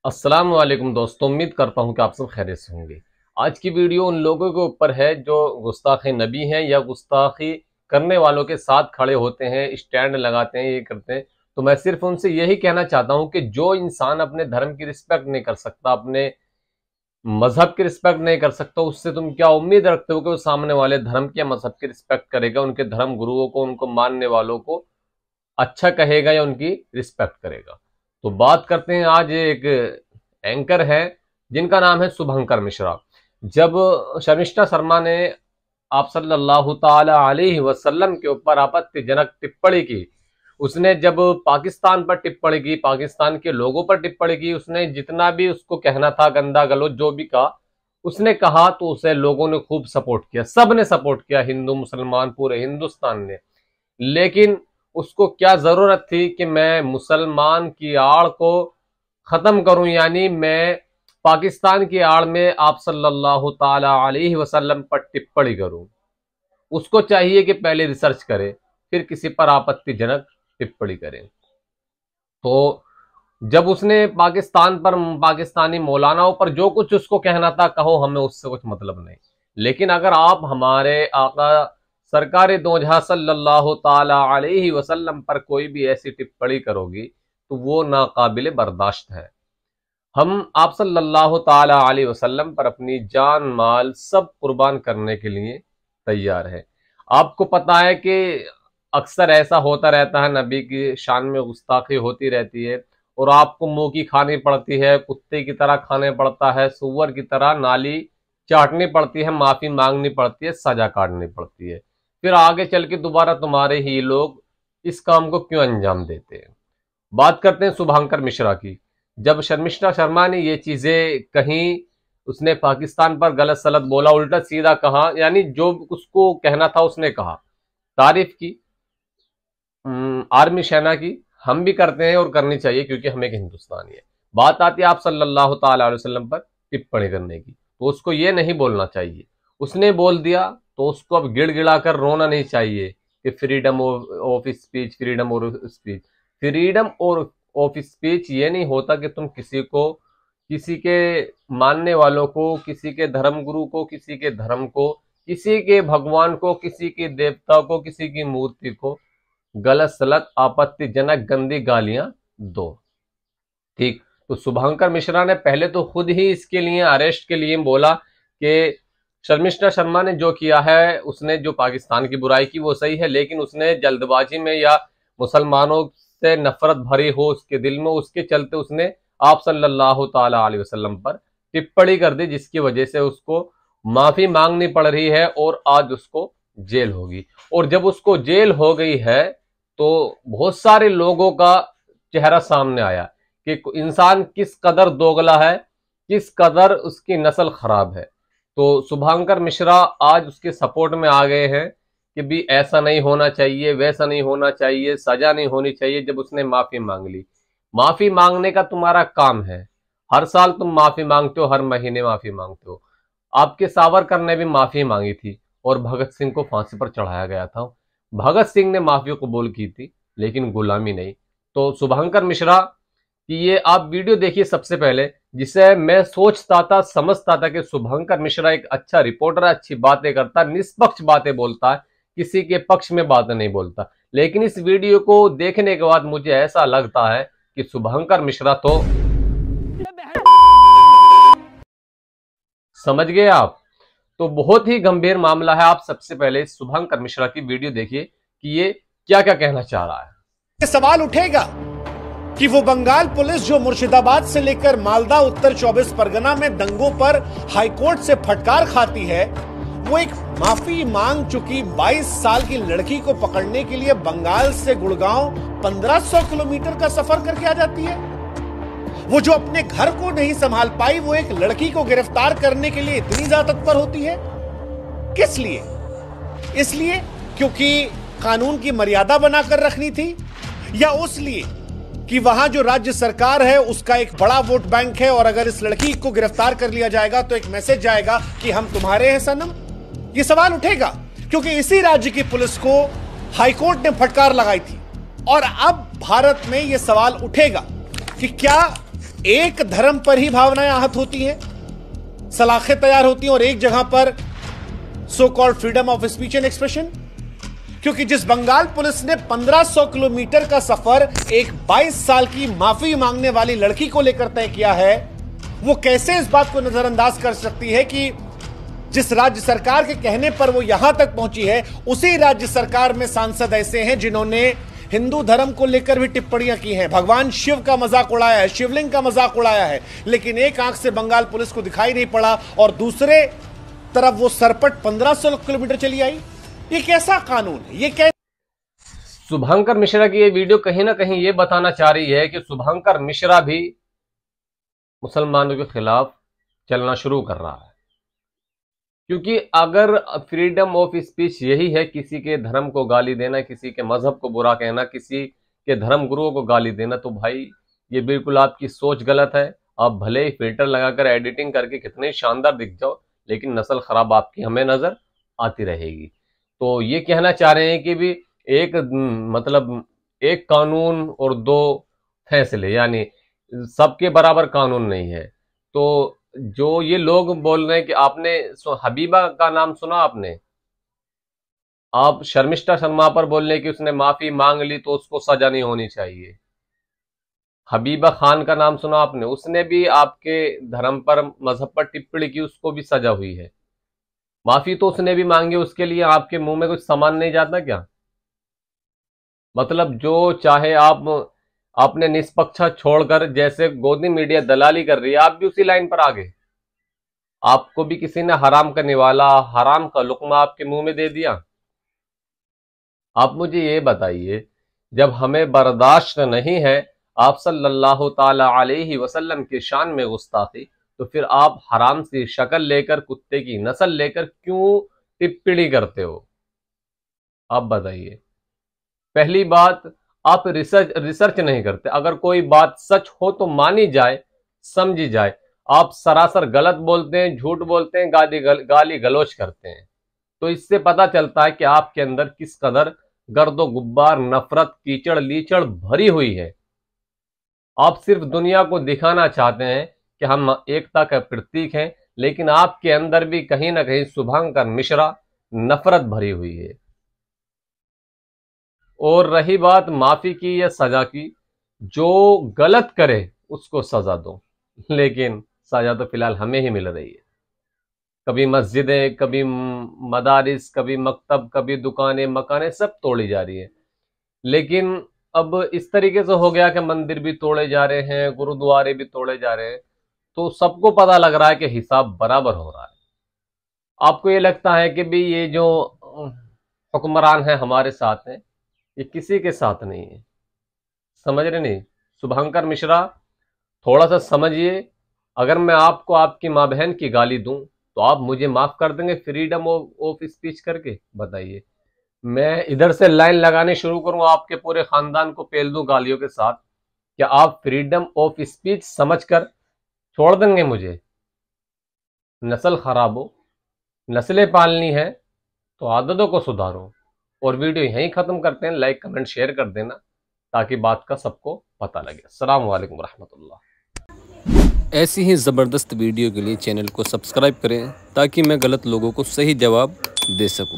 अस्सलाम वालेकुम दोस्तों, उम्मीद करता हूं कि आप सब खैरियत से होंगे। आज की वीडियो उन लोगों के ऊपर है जो गुस्ताख नबी हैं या गुस्ताखी करने वालों के साथ खड़े होते हैं, स्टैंड लगाते हैं, ये करते हैं। तो मैं सिर्फ उनसे यही कहना चाहता हूं कि जो इंसान अपने धर्म की रिस्पेक्ट नहीं कर सकता, अपने मजहब की रिस्पेक्ट नहीं कर सकता, उससे तुम क्या उम्मीद रखते हो कि वो सामने वाले धर्म के मजहब की रिस्पेक्ट करेगा, उनके धर्म गुरुओं को, उनको मानने वालों को अच्छा कहेगा या उनकी रिस्पेक्ट करेगा। तो बात करते हैं, आज एक एंकर है जिनका नाम है शुभंकर मिश्रा। जब शर्मिष्ठा शर्मा ने आप सल्लल्लाहु ताला अलैहि वसल्लम के ऊपर आपत्तिजनक टिप्पणी की, उसने जब पाकिस्तान पर टिप्पणी की, पाकिस्तान के लोगों पर टिप्पणी की, उसने जितना भी उसको कहना था, गंदा गलौज जो भी कहा उसने कहा, तो उसे लोगों ने खूब सपोर्ट किया, सब ने सपोर्ट किया, हिंदू मुसलमान पूरे हिंदुस्तान ने। लेकिन उसको क्या जरूरत थी कि मैं मुसलमान की आड़ को खत्म करूं, यानी मैं पाकिस्तान की आड़ में आप सल्लल्लाहु ताला अलैहि वसल्लम पर टिप्पणी करूं। उसको चाहिए कि पहले रिसर्च करे, फिर किसी पर आपत्तिजनक टिप्पणी करे। तो जब उसने पाकिस्तान पर, पाकिस्तानी मौलानाओं पर जो कुछ उसको कहना था कहो, हमें उससे कुछ मतलब नहीं। लेकिन अगर आप हमारे आका सरकार दो जहां सल्लल्लाहु ताला अलैहि वसल्लम पर कोई भी ऐसी टिप्पणी करोगी तो वो नाकाबिले बर्दाश्त है। हम आप सल्लल्लाहु ताला अलैहि वसल्लम पर अपनी जान माल सब कुर्बान करने के लिए तैयार है। आपको पता है कि अक्सर ऐसा होता रहता है, नबी की शान में गुस्ताखी होती रहती है और आपको मुंह की खानी पड़ती है, कुत्ते की तरह खाने पड़ता है, सुअर की तरह नाली चाटनी पड़ती है, माफी मांगनी पड़ती है, सजा काटनी पड़ती है। फिर आगे चल के दोबारा तुम्हारे ही लोग इस काम को क्यों अंजाम देते हैं। बात करते हैं शुभंकर मिश्रा की। जब शर्मिष्ठा शर्मा ने ये चीजें कही, उसने पाकिस्तान पर गलत सलत बोला, उल्टा सीधा कहा, यानी जो उसको कहना था उसने कहा, तारीफ की आर्मी सेना की, हम भी करते हैं और करनी चाहिए क्योंकि हम एक हिंदुस्तानी है। बात आती है आप सल्लल्लाहु ताला अलैहि वसल्लम पर टिप्पणी करने की, तो उसको ये नहीं बोलना चाहिए। उसने बोल दिया तो उसको अब गिड़गिड़ा कर रोना नहीं चाहिए कि फ्रीडम ऑफ स्पीच, फ्रीडम और स्पीच। फ्रीडम और ऑफ स्पीच ये नहीं होता कि तुम किसी को, किसी के मानने वालों को, किसी के धर्म गुरु को, किसी के धर्म को, किसी के भगवान को, किसी के देवता को, किसी की मूर्ति को गलत सलत आपत्तिजनक गंदी गालियां दो। ठीक, तो शुभंकर मिश्रा ने पहले तो खुद ही इसके लिए अरेस्ट के लिए बोला कि शर्मिष्ठा शर्मा ने जो किया है, उसने जो पाकिस्तान की बुराई की वो सही है, लेकिन उसने जल्दबाजी में या मुसलमानों से नफरत भरी हो उसके दिल में, उसके चलते उसने आप सल्लल्लाहु ताला अलैहि वसल्लम पर टिप्पणी कर दी, जिसकी वजह से उसको माफी मांगनी पड़ रही है और आज उसको जेल होगी। और जब उसको जेल हो गई है तो बहुत सारे लोगों का चेहरा सामने आया कि इंसान किस कदर दोगला है, किस कदर उसकी नस्ल खराब है। तो शुभंकर मिश्रा आज उसके सपोर्ट में आ गए हैं कि भी ऐसा नहीं होना चाहिए, वैसा नहीं होना चाहिए, सजा नहीं होनी चाहिए। जब उसने माफी मांग ली, माफी मांगने का तुम्हारा काम है, हर साल तुम माफी मांगते हो, हर महीने माफी मांगते हो। आपके सावरकर ने भी माफी मांगी थी और भगत सिंह को फांसी पर चढ़ाया गया था। भगत सिंह ने माफी कबूल की थी लेकिन गुलामी नहीं। तो शुभंकर मिश्रा कि ये आप वीडियो देखिए सबसे पहले, जिसे मैं सोचता था, समझता था कि शुभंकर मिश्रा एक अच्छा रिपोर्टर है, अच्छी बातें करता है, निष्पक्ष बातें बोलता है, किसी के पक्ष में बातें नहीं बोलता। लेकिन इस वीडियो को देखने के बाद मुझे ऐसा लगता है कि शुभंकर मिश्रा तो, समझ गए आप, तो बहुत ही गंभीर मामला है। आप सबसे पहले शुभंकर मिश्रा की वीडियो देखिए कि ये क्या क्या कहना चाह रहा है। सवाल उठेगा कि वो बंगाल पुलिस जो मुर्शिदाबाद से लेकर मालदा उत्तर 24 परगना में दंगों पर हाईकोर्ट से फटकार खाती है, वो एक माफी मांग चुकी 22 साल की लड़की को पकड़ने के लिए बंगाल से गुड़गांव 1500 किलोमीटर का सफर करके आ जाती है। वो जो अपने घर को नहीं संभाल पाई, वो एक लड़की को गिरफ्तार करने के लिए इतनी ज्यादा तत्पर होती है। किस लिए? इसलिए क्योंकि कानून की मर्यादा बनाकर रखनी थी, या उस लिए कि वहां जो राज्य सरकार है उसका एक बड़ा वोट बैंक है और अगर इस लड़की को गिरफ्तार कर लिया जाएगा तो एक मैसेज जाएगा कि हम तुम्हारे हैं सनम? यह सवाल उठेगा क्योंकि इसी राज्य की पुलिस को हाईकोर्ट ने फटकार लगाई थी। और अब भारत में यह सवाल उठेगा कि क्या एक धर्म पर ही भावनाएं आहत होती हैं, सलाखें तैयार होती हैं, और एक जगह पर so called freedom of speech and expression. क्योंकि जिस बंगाल पुलिस ने 1500 किलोमीटर का सफर एक 22 साल की माफी मांगने वाली लड़की को लेकर तय किया है, वो कैसे इस बात को नजरअंदाज कर सकती है कि जिस राज्य सरकार के कहने पर वो यहां तक पहुंची है, उसी राज्य सरकार में सांसद ऐसे हैं जिन्होंने हिंदू धर्म को लेकर भी टिप्पणियां की हैं, भगवान शिव का मजाक उड़ाया है, शिवलिंग का मजाक उड़ाया है, लेकिन एक आंख से बंगाल पुलिस को दिखाई नहीं पड़ा और दूसरे तरफ वो सरपट 1500 किलोमीटर चली आई। ये कैसा कानून है? ये कैसे? शुभंकर मिश्रा की ये वीडियो कहीं ना कहीं ये बताना चाह रही है कि शुभंकर मिश्रा भी मुसलमानों के खिलाफ चलना शुरू कर रहा है। क्योंकि अगर फ्रीडम ऑफ स्पीच यही है किसी के धर्म को गाली देना, किसी के मजहब को बुरा कहना, किसी के धर्म गुरुओं को गाली देना, तो भाई ये बिल्कुल आपकी सोच गलत है। आप भले ही फिल्टर लगाकर एडिटिंग करके कितने शानदार दिख जाओ, लेकिन नस्ल खराब आपकी हमें नजर आती रहेगी। तो ये कहना चाह रहे हैं कि भी एक मतलब एक कानून और दो फैसले, यानी सबके बराबर कानून नहीं है। तो जो ये लोग बोल रहे हैं कि आपने हबीबा का नाम सुना, आपने आप शर्मिष्ठा शर्मा पर बोलने की उसने माफी मांग ली तो उसको सजा नहीं होनी चाहिए। हबीबा खान का नाम सुना आपने, उसने भी आपके धर्म पर मजहब पर टिप्पणी की, उसको भी सजा हुई है। माफी तो उसने भी मांगी, उसके लिए आपके मुंह में कुछ सामान नहीं जाता क्या? मतलब जो चाहे आपने निष्पक्षा छोड़कर, जैसे गोदी मीडिया दलाली कर रही है, आप भी उसी लाइन पर आ गए। आपको भी किसी ने हराम का निवाला, हराम का लुक्मा आपके मुंह में दे दिया। आप मुझे ये बताइए, जब हमें बर्दाश्त नहीं है आप सल्लल्लाहु ताला अलैहि वसल्लम की शान में गुस्ताखी, तो फिर आप हराम सी शक्ल लेकर, कुत्ते की नस्ल लेकर क्यों टिप्पणी करते हो? आप बताइए। पहली बात, आप रिसर्च नहीं करते। अगर कोई बात सच हो तो मानी जाए, समझी जाए। आप सरासर गलत बोलते हैं, झूठ बोलते हैं, गाली गलोच करते हैं। तो इससे पता चलता है कि आपके अंदर किस कदर गर्दो गुब्बार, नफरत, कीचड़ लीचड़ भरी हुई है। आप सिर्फ दुनिया को दिखाना चाहते हैं कि हम एकता का प्रतीक हैं, लेकिन आपके अंदर भी कहीं ना कहीं शुभंकर मिश्रा नफरत भरी हुई है। और रही बात माफी की या सजा की, जो गलत करे उसको सजा दो, लेकिन सजा तो फिलहाल हमें ही मिल रही है। कभी मस्जिदें, कभी मदारिस, कभी मकतब, कभी दुकानें, मकानें सब तोड़ी जा रही है। लेकिन अब इस तरीके से हो गया कि मंदिर भी तोड़े जा रहे हैं, गुरुद्वारे भी तोड़े जा रहे हैं, तो सबको पता लग रहा है कि हिसाब बराबर हो रहा है। आपको ये लगता है कि भी ये जो हुक्मरान है हमारे साथ हैं, ये किसी के साथ नहीं है। समझ रहे नहीं? शुभंकर मिश्रा थोड़ा सा समझिए। अगर मैं आपको आपकी माँ बहन की गाली दूं तो आप मुझे माफ कर देंगे फ्रीडम ऑफ स्पीच करके? बताइए। मैं इधर से लाइन लगाने शुरू करूं, आपके पूरे खानदान को पेल दूं गालियों के साथ, क्या आप फ्रीडम ऑफ स्पीच समझकर छोड़ देंगे मुझे? नस्ल खराब हो, नस्लें पालनी है तो आदतों को सुधारो। और वीडियो यहीं खत्म करते हैं। लाइक कमेंट शेयर कर देना ताकि बात का सबको पता लगे। अस्सलाम वालेकुम रहमतुल्लाह। ऐसी ही ज़बरदस्त वीडियो के लिए चैनल को सब्सक्राइब करें ताकि मैं गलत लोगों को सही जवाब दे सकूं।